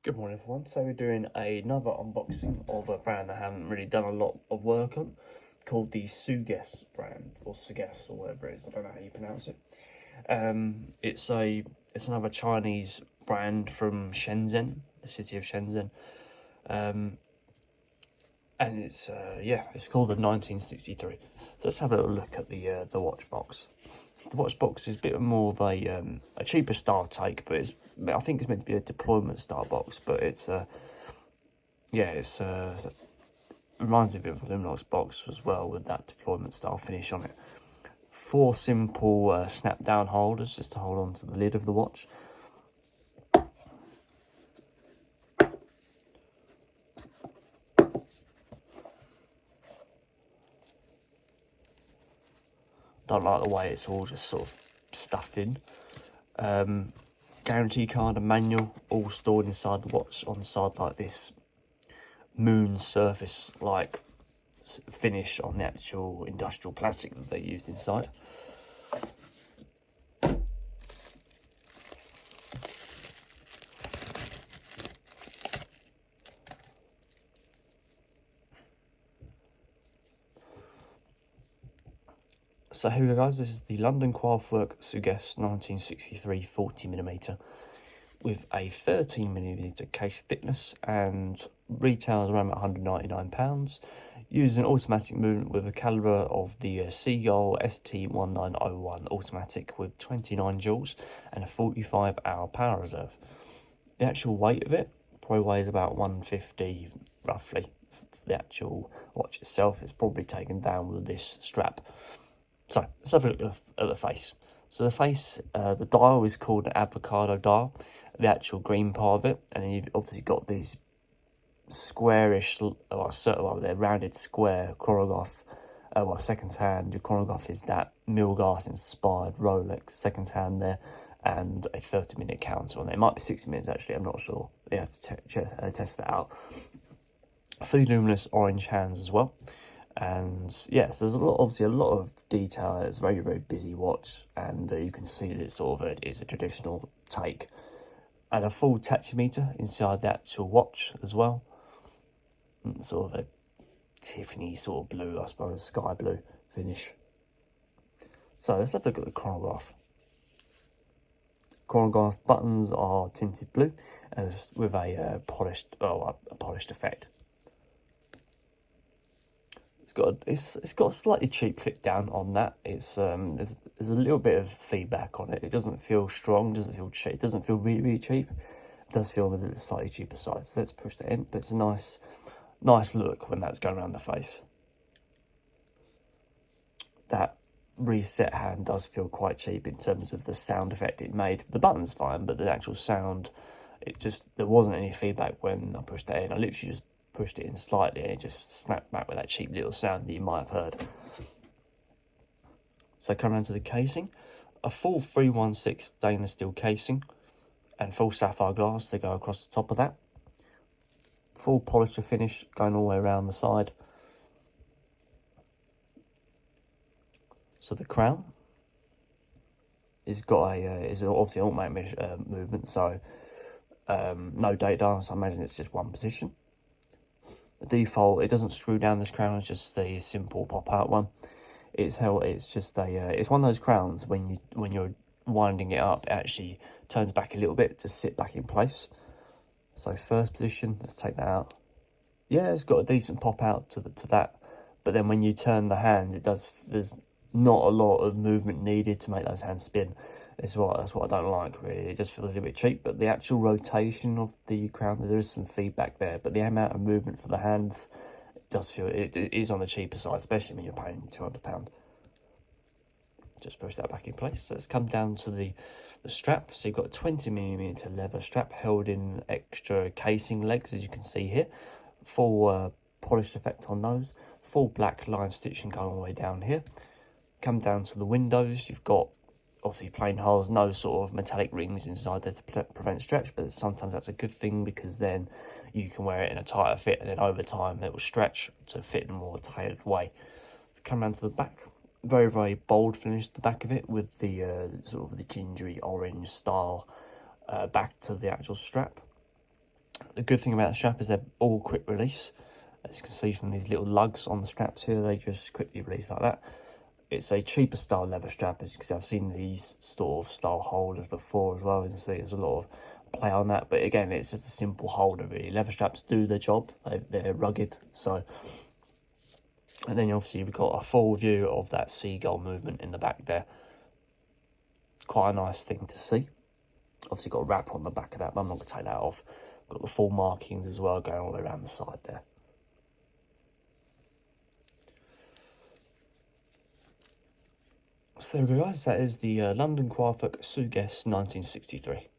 Good morning everyone, so we're doing another unboxing of a brand I haven't really done a lot of work on, called the Sugess brand, or Sugess, or whatever it is, I don't know how you pronounce it. It's another Chinese brand from Shenzhen, the city of Shenzhen, and it's called the 1963. So let's have a little look at the watch box. The watch box is a bit more of a cheaper style take, but I think it's meant to be a deployment style box. But it reminds me a bit of a Luminox box as well, with that deployment style finish on it. 4 simple snap down holders just to hold on to the lid of the watch. Don't like the way it's all just sort of stuffed in. Guarantee card and manual all stored inside the watch on the side, like this moon surface like finish on the actual industrial plastic that they used inside. So here we go guys, this is the London Craftwork Sugess 1963 40mm with a 13mm case thickness, and retails around £199. Uses an automatic movement with a calibre of the Seagull ST1901 automatic with 29 joules and a 45-hour power reserve. The actual weight of it probably weighs about 150 roughly. The actual watch itself is probably taken down with this strap. So let's have a look at the face. So the face, the dial is called an avocado dial, the actual green part of it, and then you've obviously got these squarish, they're rounded square chronograph. Second hand, your chronograph is that Milgauss inspired Rolex second hand there, and a 30-minute counter on there. It might be 60 minutes actually, I'm not sure. You have to test that out. Fully luminous orange hands as well. And yes, there's obviously a lot of detail. It's a very, very busy watch, and you can see that it is a traditional take. And a full tachymeter inside the actual watch as well. And sort of a Tiffany sort of blue, I suppose, sky blue finish. So let's have a look at the chronograph. Chronograph buttons are tinted blue, and with a polished effect. It's got a slightly cheap clip down on that. There's a little bit of feedback on it. It doesn't feel strong, doesn't feel cheap, it doesn't feel really, really cheap. It does feel on the slightly cheaper side. So let's push that in. But it's a nice look when that's going around the face. That reset hand does feel quite cheap in terms of the sound effect it made. The button's fine, but the actual sound, there wasn't any feedback when I pushed that in. I literally just pushed it in slightly and it just snapped back with that cheap little sound that you might have heard. So come around to the casing. A full 316 stainless steel casing and full sapphire glass to go across the top of that. Full polisher finish going all the way around the side. So the crown is obviously an automatic movement, so no date dial, so I imagine it's just one position. The default, it doesn't screw down this crown, it's just a simple pop-out one. It's one of those crowns when you're winding it up, it actually turns back a little bit to sit back in place. So first position, let's take that out. Yeah, it's got a decent pop-out to that, but then when you turn the hand, there's not a lot of movement needed to make those hands spin. That's what I don't like, really. It just feels a little bit cheap, but the actual rotation of the crown, there is some feedback there, but the amount of movement for the hands, it is on the cheaper side, especially when you're paying £200. Just push that back in place. So let's come down to the strap. So you've got a 20mm leather strap held in extra casing legs, as you can see here. Full polished effect on those. Full black line stitching going all the way down here. Come down to the windows, you've got obviously plain holes, no sort of metallic rings inside there to prevent stretch, but sometimes that's a good thing because then you can wear it in a tighter fit, and then over time it will stretch to fit in a more tailored way. So come around to the back, very, very bold finish the back of it with the sort of the gingery orange style back to the actual strap. The good thing about the strap is they're all quick release. As you can see from these little lugs on the straps here, they just quickly release like that. It's a cheaper style leather strap, as you can see. I've seen these sort of style holders before as well. You can see there's a lot of play on that, but again, it's just a simple holder really. Leather straps do their job. They're rugged, so. And then obviously we've got a full view of that Seagull movement in the back there. It's quite a nice thing to see. Obviously got a wrap on the back of that, but I'm not going to take that off. Got the full markings as well going all the way around the side there. So there we go guys, that is the London Craftwork Sugess 1963.